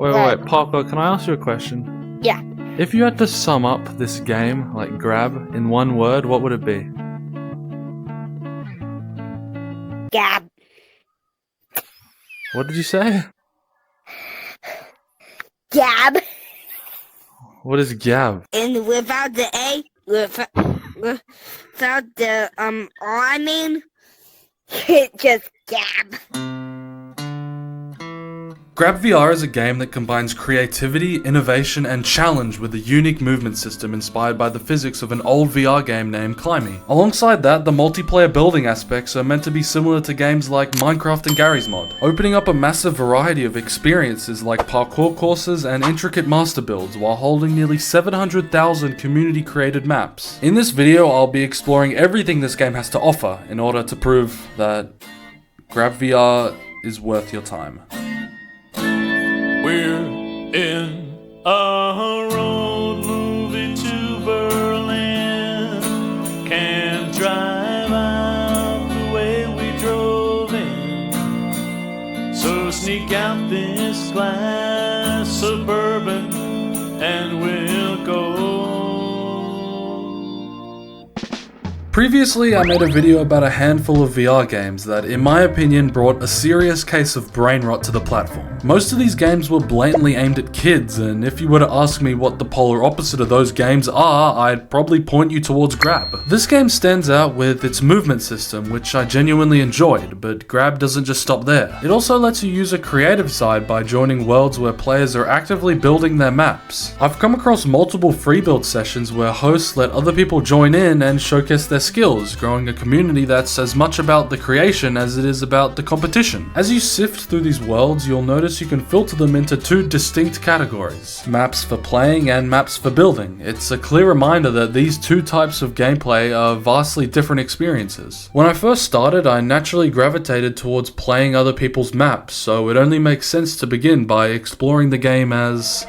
Wait, Parker, can I ask you a question? Yeah. If you had to sum up this game, like grab, in one word, what would it be? Gab. What did you say? Gab. What is gab? And without the A, without the I mean, it just gab. Grab VR is a game that combines creativity, innovation, and challenge with a unique movement system inspired by the physics of an old VR game named Climby. Alongside that, the multiplayer building aspects are meant to be similar to games like Minecraft and Garry's Mod, opening up a massive variety of experiences like parkour courses and intricate master builds while holding nearly 700,000 community-created maps. In this video, I'll be exploring everything this game has to offer in order to prove that Grab VR is worth your time. We're in a road movie to Berlin. Can't drive out the way we drove in. So sneak out this glass Suburban and we'll go. Previously, I made a video about a handful of VR games that, in my opinion, brought a serious case of brain rot to the platform. Most of these games were blatantly aimed at kids, and if you were to ask me what the polar opposite of those games are, I'd probably point you towards Grab. This game stands out with its movement system, which I genuinely enjoyed, but Grab doesn't just stop there. It also lets you use a creative side by joining worlds where players are actively building their maps. I've come across multiple free build sessions where hosts let other people join in and showcase their skills, growing a community that's as much about the creation as it is about the competition. As you sift through these worlds, you'll notice you can filter them into two distinct categories: maps for playing and maps for building. It's a clear reminder that these two types of gameplay are vastly different experiences. When I first started, I naturally gravitated towards playing other people's maps, so it only makes sense to begin by exploring the game as...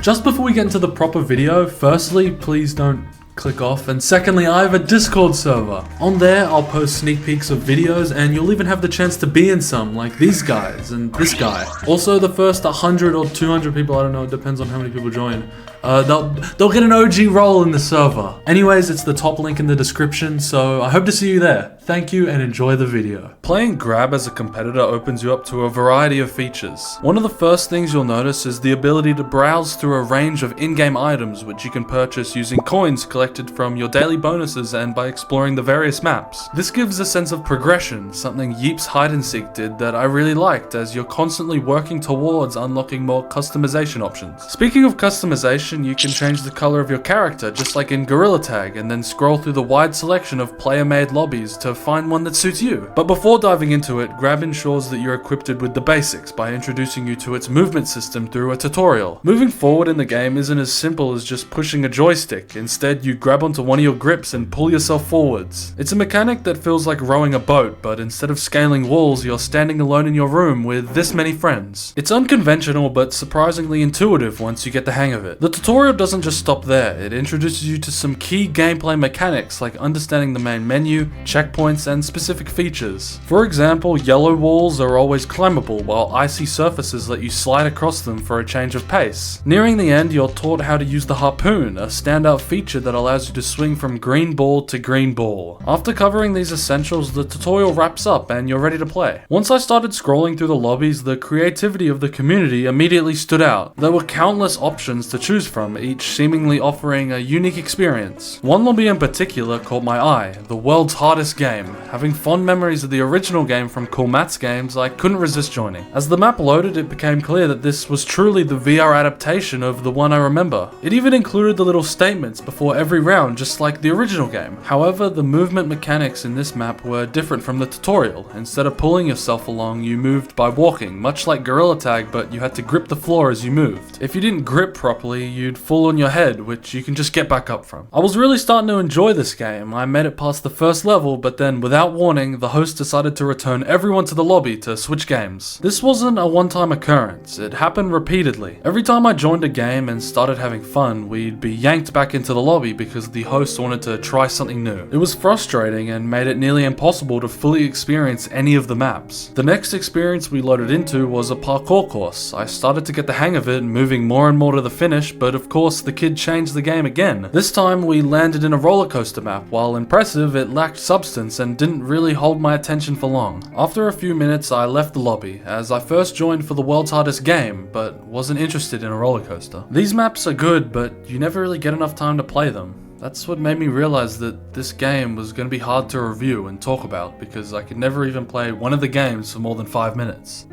Just before we get into the proper video, firstly, please don't click off, and secondly, I have a Discord server. On there, I'll post sneak peeks of videos, and you'll even have the chance to be in some, like these guys and this guy. Also, the first 100 or 200 people, I don't know, it depends on how many people join, they'll get an OG role in the server. Anyways, it's the top link in the description, so I hope to see you there. Thank you and enjoy the video. Playing Grab as a competitor opens you up to a variety of features. One of the first things you'll notice is the ability to browse through a range of in-game items which you can purchase using coins collected from your daily bonuses and by exploring the various maps. This gives a sense of progression, something Yeep's Hide and Seek did that I really liked, as you're constantly working towards unlocking more customization options. Speaking of customization, you can change the color of your character just like in Gorilla Tag, and then scroll through the wide selection of player-made lobbies to find one that suits you. But before diving into it, Grab ensures that you're equipped with the basics by introducing you to its movement system through a tutorial. Moving forward in the game isn't as simple as just pushing a joystick. Instead, you grab onto one of your grips and pull yourself forwards. It's a mechanic that feels like rowing a boat, but instead of scaling walls, you're standing alone in your room with this many friends. It's unconventional but surprisingly intuitive once you get the hang of it. The tutorial doesn't just stop there. It introduces you to some key gameplay mechanics like understanding the main menu, checkpoints, and specific features. For example, yellow walls are always climbable, while icy surfaces let you slide across them for a change of pace. Nearing the end, you're taught how to use the harpoon, a standout feature that allows you to swing from green ball to green ball. After covering these essentials, the tutorial wraps up and you're ready to play. Once I started scrolling through the lobbies, the creativity of the community immediately stood out. There were countless options to choose from, each seemingly offering a unique experience. One lobby in particular caught my eye: the world's hardest game. Having fond memories of the original game from Cool Matt's games, I couldn't resist joining. As the map loaded, it became clear that this was truly the VR adaptation of the one I remember. It even included the little statements before every round, just like the original game. However, the movement mechanics in this map were different from the tutorial. Instead of pulling yourself along, you moved by walking, much like Gorilla Tag, but you had to grip the floor as you moved. If you didn't grip properly, you'd fall on your head, which you can just get back up from. I was really starting to enjoy this game. I made it past the first level, but then without warning, the host decided to return everyone to the lobby to switch games. This wasn't a one-time occurrence, it happened repeatedly. Every time I joined a game and started having fun, we'd be yanked back into the lobby because the host wanted to try something new. It was frustrating and made it nearly impossible to fully experience any of the maps. The next experience we loaded into was a parkour course. I started to get the hang of it, moving more and more to the finish, but of course the kid changed the game again. This time we landed in a roller coaster map. While impressive, it lacked substance and didn't really hold my attention for long. After a few minutes I left the lobby, as I first joined for the world's hardest game, but wasn't interested in a roller coaster. These maps are good, but you never really get enough time to play them. That's what made me realize that this game was going to be hard to review and talk about, because I could never even play one of the games for more than 5 minutes.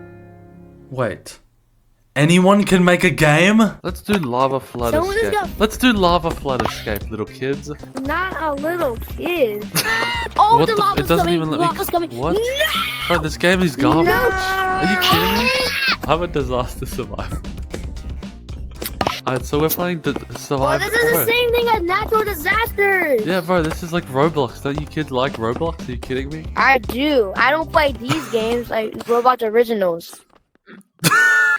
Wait. Anyone can make a game? Let's do lava flood escape. Let's do lava flood escape, little kids. Not a little kid. Oh, What the lava's it doesn't coming. even let Lava's me. coming. What? No! Bro, this game is garbage. No! Are you kidding me? I'm a disaster survivor. Alright, so we're playing the survival. This is the same thing as natural disasters. Yeah, bro, this is like Roblox. Don't you kids like Roblox? Are you kidding me? I do. I don't play these games like Roblox Originals.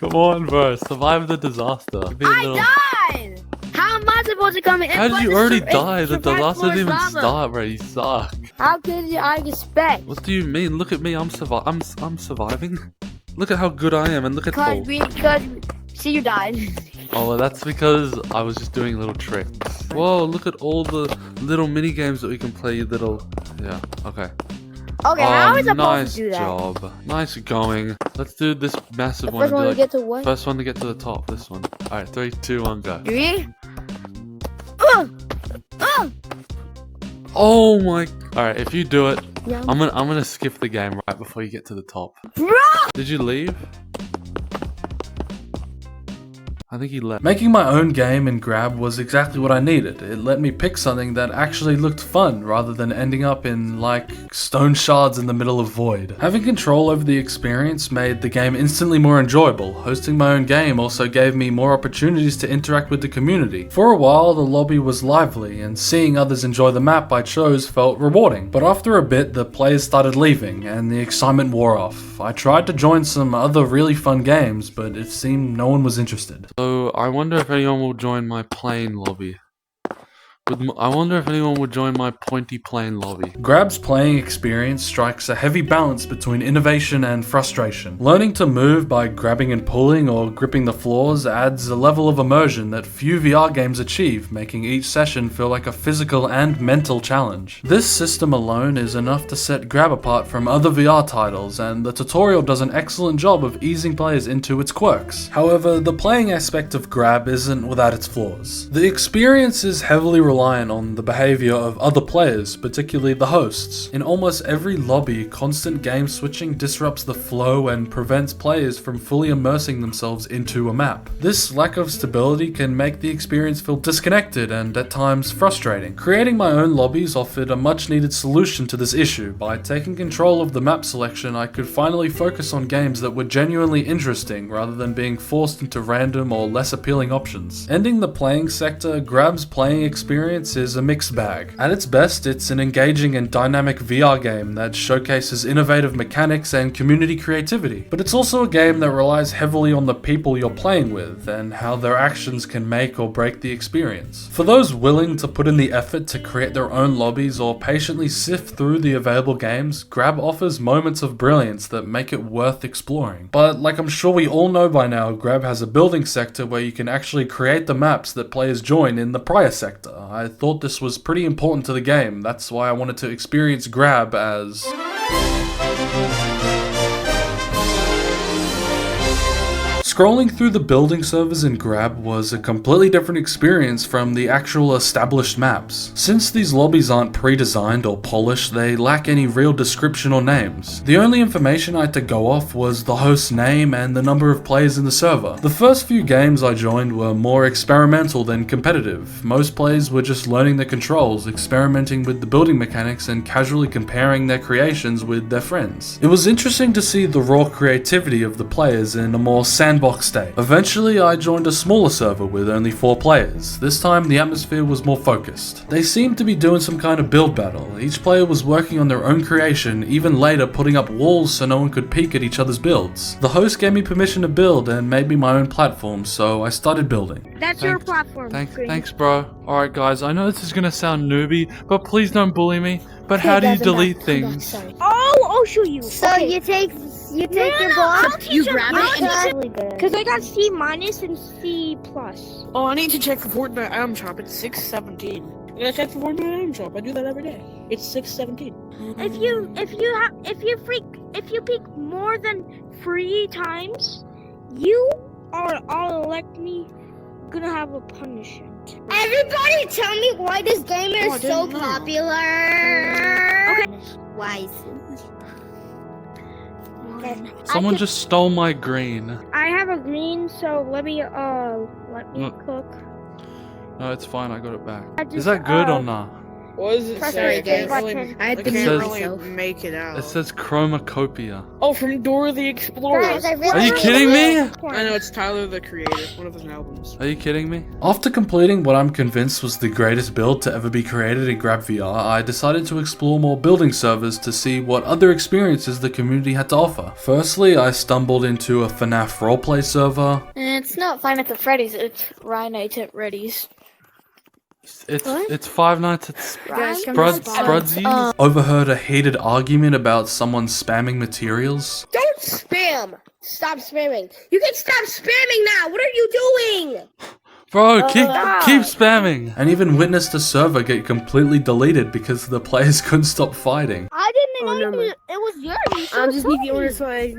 Come on, bro. Survive the disaster. Died! How am I supposed to come in? How did you already die? The disaster didn't even start, bro. You suck. How could I expect? What do you mean? Look at me. I'm surviving. Look at how good I am, and look at Paul. Because see, you died. Oh, well, that's because I was just doing little tricks. Whoa, look at all the little mini games that we can play. Yeah. Okay. Okay, how are we supposed to do that? Nice job. Nice going. Let's do this massive one. First one to get to what? First one to get to the top. This one. Alright, 3, 2, 1, go. 3. Oh my. Alright, if you do it, Yeah. I'm gonna skip the game right before you get to the top. Bro! Did you leave? I think he left. Making my own game in Grab was exactly what I needed. It let me pick something that actually looked fun rather than ending up in, like, stone shards in the middle of void. Having control over the experience made the game instantly more enjoyable. Hosting my own game also gave me more opportunities to interact with the community. For a while, the lobby was lively, and seeing others enjoy the map I chose felt rewarding. But after a bit, the players started leaving, and the excitement wore off. I tried to join some other really fun games, but it seemed no one was interested. So I wonder if anyone will join my plane lobby. I wonder if anyone would join my pointy plane lobby. Grab's playing experience strikes a heavy balance between innovation and frustration. Learning to move by grabbing and pulling or gripping the floors adds a level of immersion that few VR games achieve, making each session feel like a physical and mental challenge. This system alone is enough to set Grab apart from other VR titles, and the tutorial does an excellent job of easing players into its quirks. However, the playing aspect of Grab isn't without its flaws. The experience is heavily reliant on the behavior of other players, particularly the hosts. In almost every lobby, constant game switching disrupts the flow and prevents players from fully immersing themselves into a map. This lack of stability can make the experience feel disconnected and at times frustrating. Creating my own lobbies offered a much needed solution to this issue. By taking control of the map selection, I could finally focus on games that were genuinely interesting rather than being forced into random or less appealing options. Ending the playing sector, Grab's playing experience is a mixed bag. At its best, it's an engaging and dynamic VR game that showcases innovative mechanics and community creativity. But it's also a game that relies heavily on the people you're playing with and how their actions can make or break the experience. For those willing to put in the effort to create their own lobbies or patiently sift through the available games, Grab offers moments of brilliance that make it worth exploring. But like I'm sure we all know by now, Grab has a building sector where you can actually create the maps that players join in the prior sector. I thought this was pretty important to the game. That's why I wanted to experience Grab as... Scrolling through the building servers in Grab was a completely different experience from the actual established maps. Since these lobbies aren't pre-designed or polished, they lack any real description or names. The only information I had to go off was the host's name and the number of players in the server. The first few games I joined were more experimental than competitive. Most players were just learning the controls, experimenting with the building mechanics, and casually comparing their creations with their friends. It was interesting to see the raw creativity of the players in a more sandbox sandbox state. Eventually, I joined a smaller server with only 4 players. This time, the atmosphere was more focused. They seemed to be doing some kind of build battle. Each player was working on their own creation, even later putting up walls so no one could peek at each other's builds. The host gave me permission to build and made me my own platform, so I started building. That's your platform. Thanks, bro. Alright guys, I know this is gonna sound newbie, but please don't bully me. But how do you delete things? Oh, I'll show you. So okay. you take your block, you grab it, really good. because I got C- and C+. Oh, I need to check the Fortnite item shop. It's 617. I gotta check the Fortnite item shop. I do that every day. It's 617. If you peek more than 3 times, you are gonna have a punishment. Everybody tell me why this game Oh, I is so didn't know. popular. Okay. Why is Someone just stole my green. I have a green, so let me Look. cook. No, it's fine, I got it back. I Is just, that good or not? What does it Press say? I right can't there. really, I I think can't it really myself. make it out. It says chromacopia. Oh, from Dora the Explorer. Guys, I really Are you want kidding me? I know, it's Tyler the Creator, one of his albums. Are you kidding me? After completing what I'm convinced was the greatest build to ever be created in Grab VR, I decided to explore more building servers to see what other experiences the community had to offer. Firstly, I stumbled into a FNAF roleplay server. It's not Five Nights at Freddy's, it's Ryan Nights at Reddy's. It's Five Nights at Guys, come Sprudsies. Overheard a heated argument about someone spamming materials. Don't spam! Stop spamming. You can stop spamming now! What are you doing? Bro, keep spamming! And even witnessed a server get completely deleted because the players couldn't stop fighting. I didn't Oh, know never mind. it was yours. I'll just need the order so I...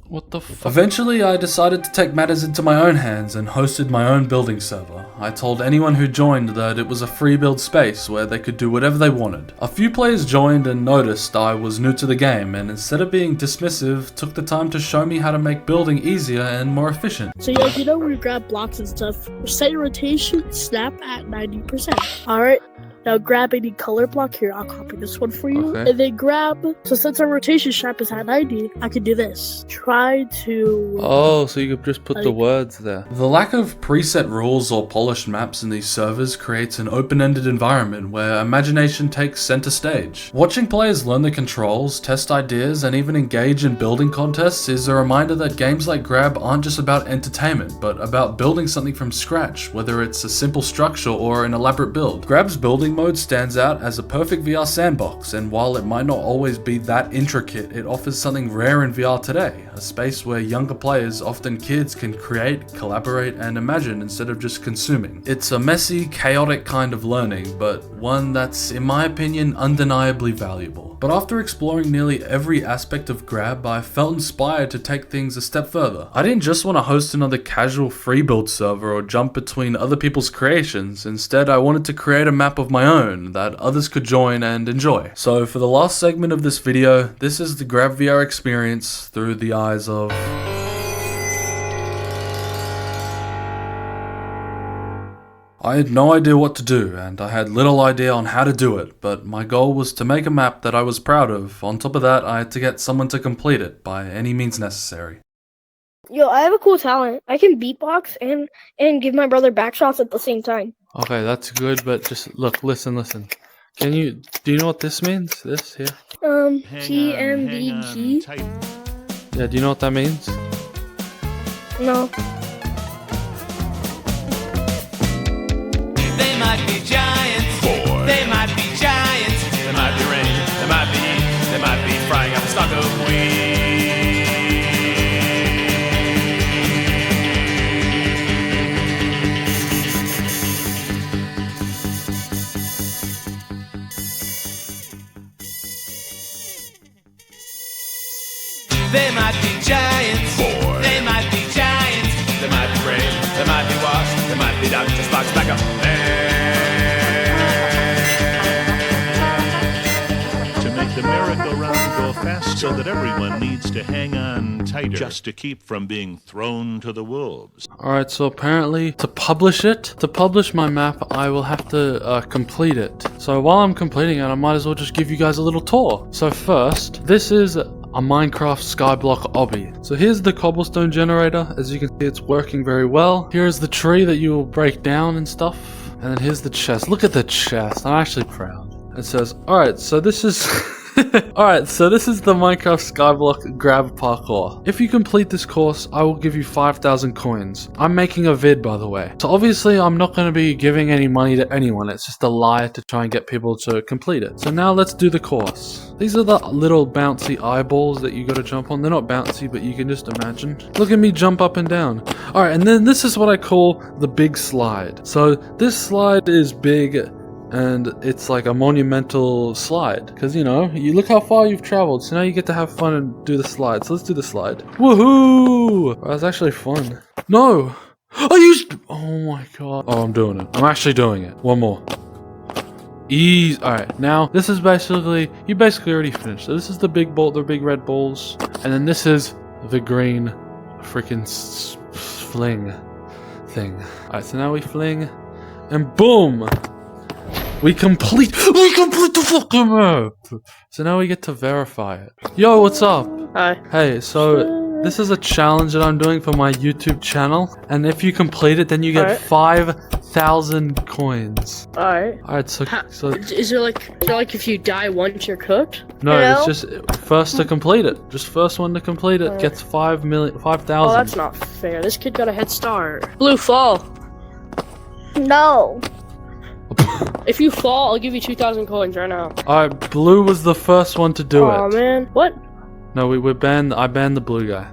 What the fuck? Eventually, I decided to take matters into my own hands and hosted my own building server. I told anyone who joined that it was a free build space where they could do whatever they wanted. A few players joined and noticed I was new to the game, and instead of being dismissive, took the time to show me how to make building easier and more efficient. So yeah, you know when you grab blocks and stuff, set your rotation snap at 90%. Alright, now grab any color block here, I'll copy this one for you. Okay. And then grab, so since our rotation snap is at 90, I can do this. Try to... Oh, so you could just put the Like- words there. The lack of preset rules or polished maps in these servers creates an open-ended environment where imagination takes center stage. Watching players learn the controls, test ideas, and even engage in building contests is a reminder that games like Grab aren't just about entertainment, but about building something from scratch, whether it's a simple structure or an elaborate build. Grab's building mode stands out as a perfect VR sandbox, and while it might not always be that intricate, it offers something rare in VR today, a space where younger players, often kids, can create, collaborate, and imagine instead of just consuming. It's a messy, chaotic kind of learning, but one that's, in my opinion, undeniably valuable. But after exploring nearly every aspect of Grab, I felt inspired to take things a step further. I didn't just want to host another casual free build server or jump between other people's creations. Instead, I wanted to create a map of my own that others could join and enjoy. So for the last segment of this video, this is the Grab VR experience through the eyes of... I had no idea what to do, and I had little idea on how to do it, but my goal was to make a map that I was proud of. On top of that, I had to get someone to complete it by any means necessary. Yo, I have a cool talent. I can beatbox and give my brother backshots at the same time. Okay, that's good, but just look, listen. Do you know what this means? This here? TMBG? Yeah, do you know what that means? No. They might be giants. They might be giants. They might be rain. They might be heat. They might be frying up a stock of wheat. They might be giants. They might be giants. They might be rain. They might be washed. They might be Dr. Spock's backup To make the merry-go-round go fast so that everyone needs to hang on tighter just to keep from being thrown to the wolves. Alright, so apparently to publish my map, I will have to complete it. So while I'm completing it, I might as well just give you guys a little tour. So first, this is a Minecraft skyblock obby. So here's the cobblestone generator. As you can see, it's working very well. Here's the tree that you will break down and stuff. And then here's the chest. Look at the chest. I'm actually proud. It says, alright, so this is... Alright, so this is the Minecraft Skyblock grab parkour. If you complete this course, I will give you 5,000 coins. I'm making a vid, by the way. So obviously, I'm not going to be giving any money to anyone. It's just a lie to try and get people to complete it. So now let's do the course. These are the little bouncy eyeballs that you got to jump on. They're not bouncy, but you can just imagine. Look at me jump up and down. Alright, and then this is what I call the big slide. So this slide is big, and it's like a monumental slide, because you know, you look how far you've traveled, so now you get to have fun and do the slide. So let's do the slide. Woohoo! That was actually fun. No! I used... Oh my god. Oh, I'm doing it. I'm actually doing it. One more. Ease. Alright, now this is basically... You basically already finished. So this is the big ball, the big red balls, and then this is the green freaking fling thing. Alright, so now we fling, and boom! We complete the fucking map! So now we get to verify it. Yo, what's up? Hi. Hey, so this is a challenge that I'm doing for my YouTube channel. And if you complete it, then you get 5,000 coins. Alright, so... Is there like if you die once you're cooked? No, it's just first to complete it. Just first one to complete it gets 5,000. Oh, that's not fair. This kid got a head start. Blue, fall. No. If you fall, I'll give you 2,000 coins right now. Alright, Blue was the first one to do it. Oh man, what? No, I banned the blue guy.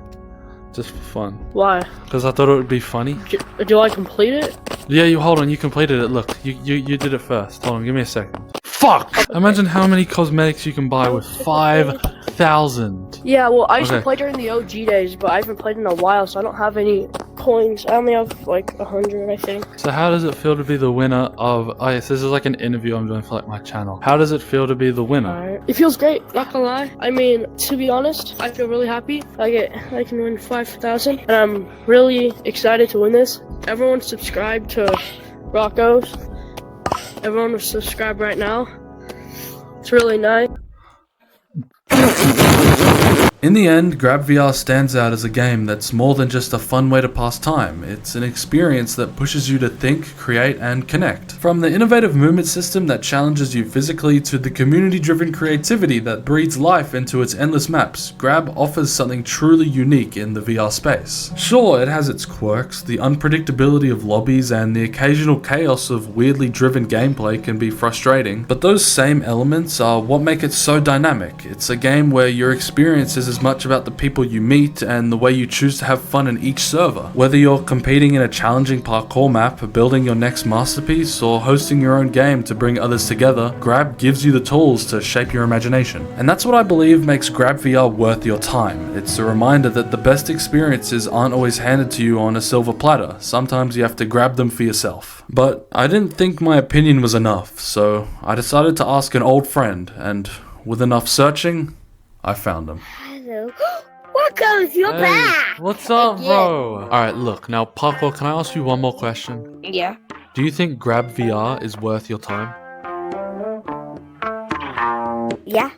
Just for fun. Why? Because I thought it would be funny. Do I complete it? Yeah, hold on, you completed it. Look, you did it first. Hold on, give me a second. Fuck! Imagine how many cosmetics you can buy with 5,000. Yeah, well, I used to play during the OG days, but I haven't played in a while, so I don't have any coins. I only have like 100, I think. So how does it feel to be the winner of... Oh yes, this is like an interview I'm doing for like my channel. How does it feel to be the winner? Alright. It feels great, not gonna lie. I mean, to be honest, I feel really happy. I can win 5,000, and I'm really excited to win this. Everyone subscribe to Rocco's. Everyone will subscribe right now. It's really nice. In the end, Grab VR stands out as a game that's more than just a fun way to pass time. It's an experience that pushes you to think, create, and connect. From the innovative movement system that challenges you physically to the community-driven creativity that breathes life into its endless maps, Grab offers something truly unique in the VR space. Sure, it has its quirks, the unpredictability of lobbies and the occasional chaos of weirdly driven gameplay can be frustrating, but those same elements are what make it so dynamic. It's a game where your experience is as much about the people you meet and the way you choose to have fun in each server. Whether you're competing in a challenging parkour map, building your next masterpiece, or hosting your own game to bring others together, Grab gives you the tools to shape your imagination. And that's what I believe makes Grab VR worth your time. It's a reminder that the best experiences aren't always handed to you on a silver platter. Sometimes you have to grab them for yourself. But I didn't think my opinion was enough, so I decided to ask an old friend, and with enough searching, I found him. Hello. Welcome, you're back. What's up, bro? Alright, look, now Parkour, can I ask you one more question? Yeah. Do you think Grab VR is worth your time? Yeah.